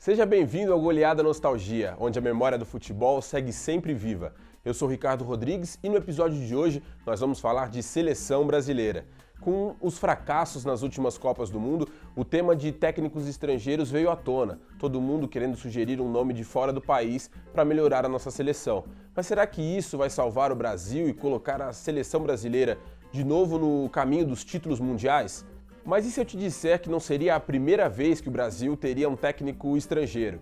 Seja bem-vindo ao Goleada Nostalgia, onde a memória do futebol segue sempre viva. Eu sou Ricardo Rodrigues e no episódio de hoje nós vamos falar de seleção brasileira. Com os fracassos nas últimas Copas do Mundo, o tema de técnicos estrangeiros veio à tona, todo mundo querendo sugerir um nome de fora do país para melhorar a nossa seleção. Mas será que isso vai salvar o Brasil e colocar a seleção brasileira de novo no caminho dos títulos mundiais? Mas e se eu te disser que não seria a primeira vez que o Brasil teria um técnico estrangeiro?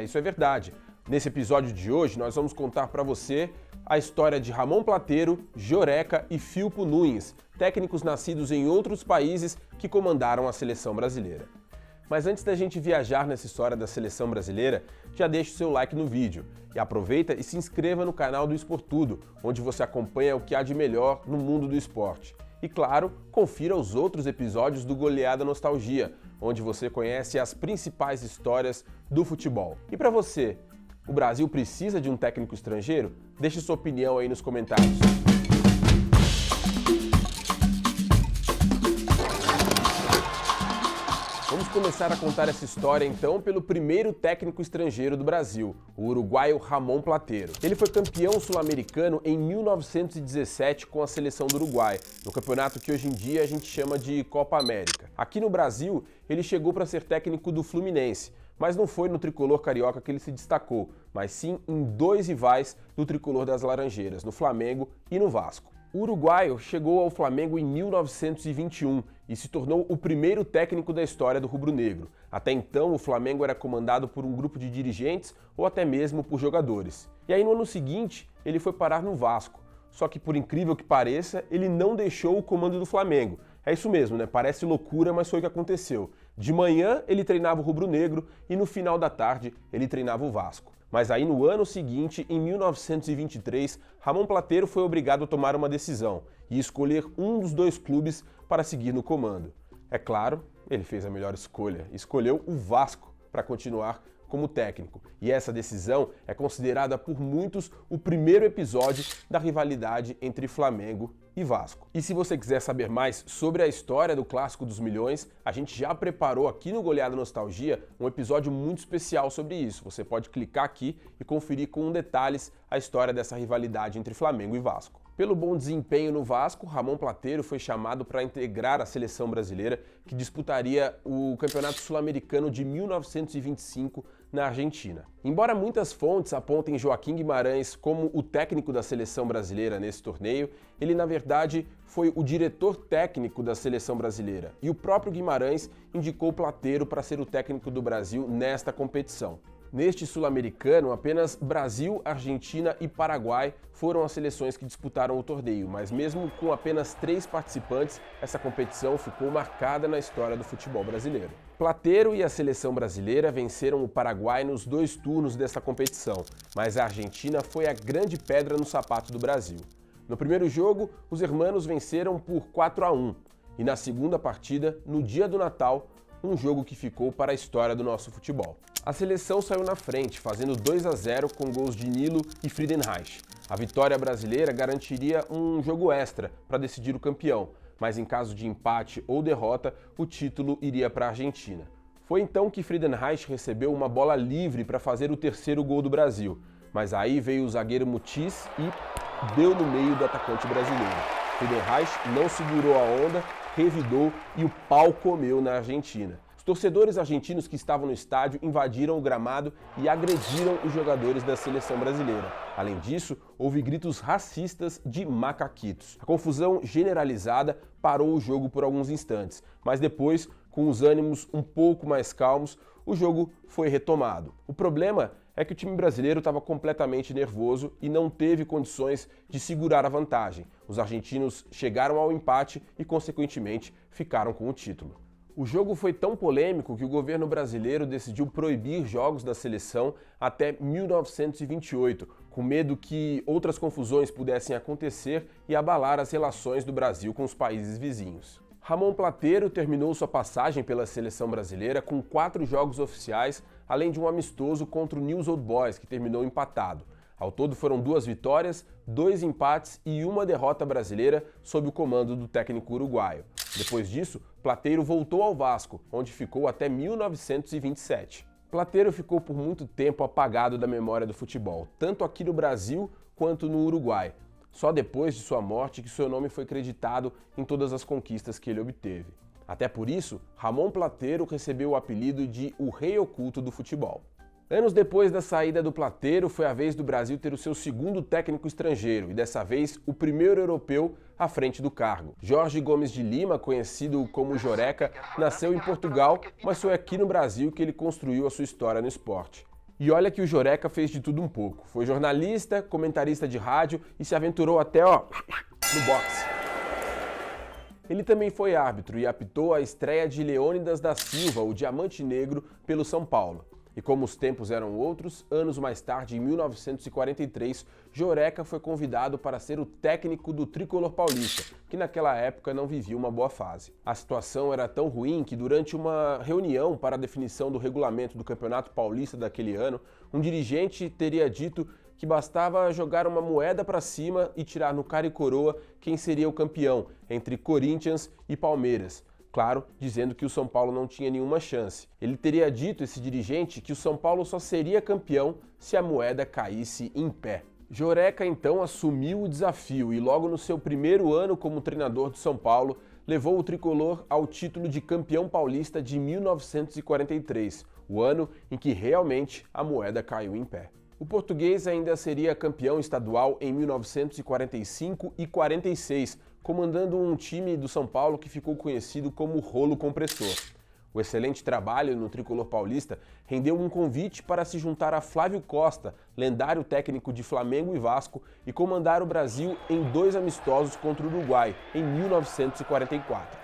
Isso é verdade. Nesse episódio de hoje, nós vamos contar para você a história de Ramon Platero, Joreca e Filpo Nunes, técnicos nascidos em outros países que comandaram a seleção brasileira. Mas antes da gente viajar nessa história da seleção brasileira, já deixa o seu like no vídeo e aproveita e se inscreva no canal do Esportudo, onde você acompanha o que há de melhor no mundo do esporte. E claro, confira os outros episódios do Goleada Nostalgia, onde você conhece as principais histórias do futebol. E para você, o Brasil precisa de um técnico estrangeiro? Deixe sua opinião aí nos comentários. Vamos começar a contar essa história então pelo primeiro técnico estrangeiro do Brasil, o uruguaio Ramon Platero. Ele foi campeão sul-americano em 1917 com a seleção do Uruguai, no campeonato que hoje em dia a gente chama de Copa América. Aqui no Brasil, ele chegou para ser técnico do Fluminense, mas não foi no tricolor carioca que ele se destacou, mas sim em dois rivais do tricolor das Laranjeiras, no Flamengo e no Vasco. O uruguaio chegou ao Flamengo em 1921 e se tornou o primeiro técnico da história do rubro-negro. Até então, o Flamengo era comandado por um grupo de dirigentes ou até mesmo por jogadores. E aí no ano seguinte, ele foi parar no Vasco. Só que, por incrível que pareça, ele não deixou o comando do Flamengo. É isso mesmo, né? Parece loucura, mas foi o que aconteceu. De manhã, ele treinava o rubro-negro e no final da tarde, ele treinava o Vasco. Mas aí no ano seguinte, em 1923, Ramon Platero foi obrigado a tomar uma decisão e escolher um dos dois clubes para seguir no comando. É claro, ele fez a melhor escolha, escolheu o Vasco para continuar como técnico. E essa decisão é considerada por muitos o primeiro episódio da rivalidade entre Flamengo e Vasco. E se você quiser saber mais sobre a história do Clássico dos Milhões, a gente já preparou aqui no Goleada Nostalgia um episódio muito especial sobre isso. Você pode clicar aqui e conferir com detalhes a história dessa rivalidade entre Flamengo e Vasco. Pelo bom desempenho no Vasco, Ramon Platero foi chamado para integrar a seleção brasileira que disputaria o Campeonato Sul-Americano de 1925 na Argentina. Embora muitas fontes apontem Joaquim Guimarães como o técnico da seleção brasileira nesse torneio, ele na verdade foi o diretor técnico da seleção brasileira e o próprio Guimarães indicou Platero para ser o técnico do Brasil nesta competição. Neste sul-americano, apenas Brasil, Argentina e Paraguai foram as seleções que disputaram o torneio, mas mesmo com apenas 3 participantes, essa competição ficou marcada na história do futebol brasileiro. Platero e a seleção brasileira venceram o Paraguai nos 2 turnos dessa competição, mas a Argentina foi a grande pedra no sapato do Brasil. No primeiro jogo, os hermanos venceram por 4-1, e na segunda partida, no dia do Natal, um jogo que ficou para a história do nosso futebol. A seleção saiu na frente, fazendo 2-0 com gols de Nilo e Friedenreich. A vitória brasileira garantiria um jogo extra para decidir o campeão, mas em caso de empate ou derrota, o título iria para a Argentina. Foi então que Friedenreich recebeu uma bola livre para fazer o terceiro gol do Brasil, mas aí veio o zagueiro Mutis e deu no meio do atacante brasileiro. Friedenreich não segurou a onda, revidou e o pau comeu na Argentina. Os torcedores argentinos que estavam no estádio invadiram o gramado e agrediram os jogadores da seleção brasileira. Além disso, houve gritos racistas de macaquitos. A confusão generalizada parou o jogo por alguns instantes, mas depois, com os ânimos um pouco mais calmos, o jogo foi retomado. O problema é que o time brasileiro estava completamente nervoso e não teve condições de segurar a vantagem. Os argentinos chegaram ao empate e, consequentemente, ficaram com o título. O jogo foi tão polêmico que o governo brasileiro decidiu proibir jogos da seleção até 1928, com medo que outras confusões pudessem acontecer e abalar as relações do Brasil com os países vizinhos. Ramon Platero terminou sua passagem pela seleção brasileira com 4 jogos oficiais, além de um amistoso contra o Newell's Old Boys, que terminou empatado. Ao todo foram 2 vitórias, 2 empates e 1 derrota brasileira sob o comando do técnico uruguaio. Depois disso, Platero voltou ao Vasco, onde ficou até 1927. Plateiro ficou por muito tempo apagado da memória do futebol, tanto aqui no Brasil quanto no Uruguai. Só depois de sua morte que seu nome foi creditado em todas as conquistas que ele obteve. Até por isso, Ramon Plateiro recebeu o apelido de o Rei Oculto do futebol. Anos depois da saída do Plateiro, foi a vez do Brasil ter o seu segundo técnico estrangeiro e dessa vez o primeiro europeu à frente do cargo. Jorge Gomes de Lima, conhecido como Joreca, nasceu em Portugal, mas foi aqui no Brasil que ele construiu a sua história no esporte. E olha que o Joreca fez de tudo um pouco. Foi jornalista, comentarista de rádio e se aventurou até, no boxe. Ele também foi árbitro e apitou a estreia de Leônidas da Silva, o Diamante Negro, pelo São Paulo. E como os tempos eram outros, anos mais tarde, em 1943, Joreca foi convidado para ser o técnico do tricolor paulista, que naquela época não vivia uma boa fase. A situação era tão ruim que durante uma reunião para a definição do regulamento do Campeonato Paulista daquele ano, um dirigente teria dito que bastava jogar uma moeda para cima e tirar no cara e coroa quem seria o campeão, entre Corinthians e Palmeiras. Claro, dizendo que o São Paulo não tinha nenhuma chance. Ele teria dito, esse dirigente, que o São Paulo só seria campeão se a moeda caísse em pé. Joreca então assumiu o desafio e logo no seu primeiro ano como treinador do São Paulo, levou o tricolor ao título de campeão paulista de 1943, o ano em que realmente a moeda caiu em pé. O português ainda seria campeão estadual em 1945 e 46, comandando um time do São Paulo que ficou conhecido como Rolo Compressor. O excelente trabalho no tricolor paulista rendeu um convite para se juntar a Flávio Costa, lendário técnico de Flamengo e Vasco, e comandar o Brasil em 2 amistosos contra o Uruguai, em 1944.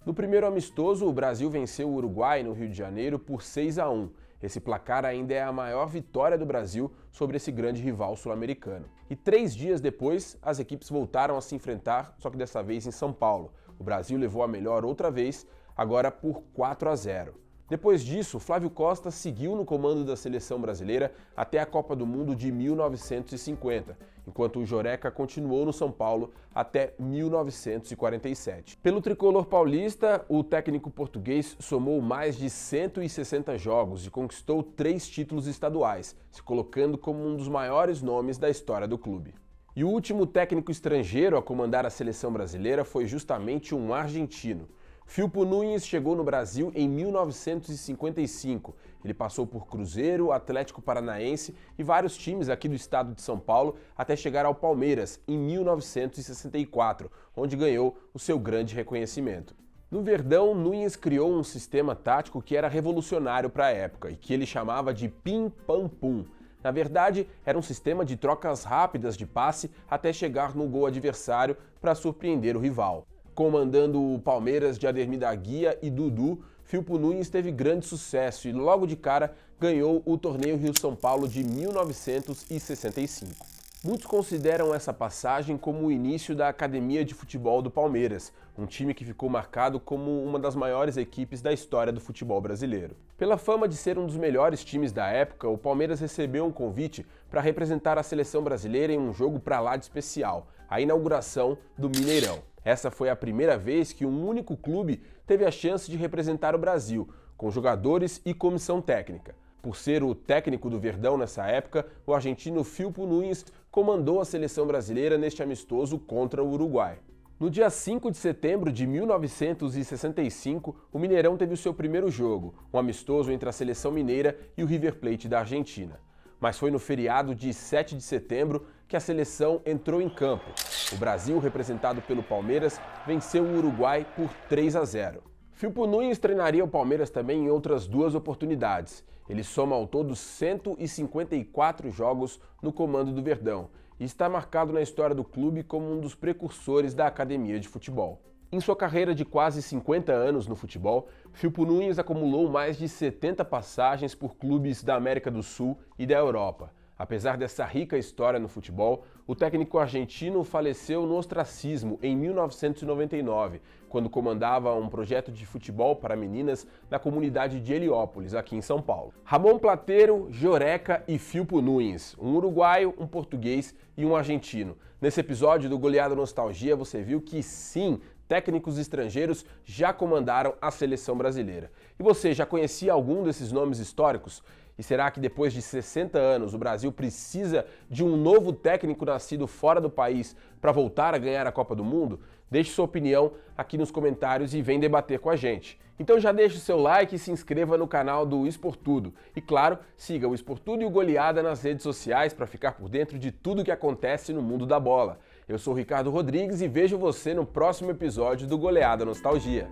No primeiro amistoso, o Brasil venceu o Uruguai no Rio de Janeiro por 6-1. Esse placar ainda é a maior vitória do Brasil sobre esse grande rival sul-americano. E 3 dias depois, as equipes voltaram a se enfrentar, só que dessa vez em São Paulo. O Brasil levou a melhor outra vez, agora por 4-0. Depois disso, Flávio Costa seguiu no comando da seleção brasileira até a Copa do Mundo de 1950, enquanto o Joreca continuou no São Paulo até 1947. Pelo tricolor paulista, o técnico português somou mais de 160 jogos e conquistou 3 títulos estaduais, se colocando como um dos maiores nomes da história do clube. E o último técnico estrangeiro a comandar a seleção brasileira foi justamente um argentino. Filpo Núñez chegou no Brasil em 1955. Ele passou por Cruzeiro, Atlético Paranaense e vários times aqui do estado de São Paulo até chegar ao Palmeiras em 1964, onde ganhou o seu grande reconhecimento. No Verdão, Núñez criou um sistema tático que era revolucionário para a época e que ele chamava de pim-pam-pum. Na verdade, era um sistema de trocas rápidas de passe até chegar no gol adversário para surpreender o rival. Comandando o Palmeiras de Ademir da Guia e Dudu, Filpo Núñez teve grande sucesso e logo de cara ganhou o torneio Rio-São Paulo de 1965. Muitos consideram essa passagem como o início da Academia de Futebol do Palmeiras, um time que ficou marcado como uma das maiores equipes da história do futebol brasileiro. Pela fama de ser um dos melhores times da época, o Palmeiras recebeu um convite para representar a seleção brasileira em um jogo pra lá de especial, a inauguração do Mineirão. Essa foi a primeira vez que um único clube teve a chance de representar o Brasil, com jogadores e comissão técnica. Por ser o técnico do Verdão nessa época, o argentino Filpo Núñez comandou a seleção brasileira neste amistoso contra o Uruguai. No dia 5 de setembro de 1965, o Mineirão teve o seu primeiro jogo, um amistoso entre a seleção mineira e o River Plate da Argentina. Mas foi no feriado de 7 de setembro que a seleção entrou em campo. O Brasil, representado pelo Palmeiras, venceu o Uruguai por 3-0. Filpo Núñez treinaria o Palmeiras também em outras 2 oportunidades. Ele soma ao todo 154 jogos no comando do Verdão e está marcado na história do clube como um dos precursores da academia de futebol. Em sua carreira de quase 50 anos no futebol, Filpo Núñez acumulou mais de 70 passagens por clubes da América do Sul e da Europa. Apesar dessa rica história no futebol, o técnico argentino faleceu no ostracismo em 1999, quando comandava um projeto de futebol para meninas na comunidade de Heliópolis, aqui em São Paulo. Ramon Plateiro, Joreca e Filpo Núñez, um uruguaio, um português e um argentino. Nesse episódio do Goleada Nostalgia, você viu que sim, técnicos estrangeiros já comandaram a seleção brasileira. E você já conhecia algum desses nomes históricos? E será que depois de 60 anos o Brasil precisa de um novo técnico nascido fora do país para voltar a ganhar a Copa do Mundo? Deixe sua opinião aqui nos comentários e vem debater com a gente. Então já deixe o seu like e se inscreva no canal do Esportudo. E claro, siga o Esportudo e o Goleada nas redes sociais para ficar por dentro de tudo que acontece no mundo da bola. Eu sou o Ricardo Rodrigues e vejo você no próximo episódio do Goleada Nostalgia.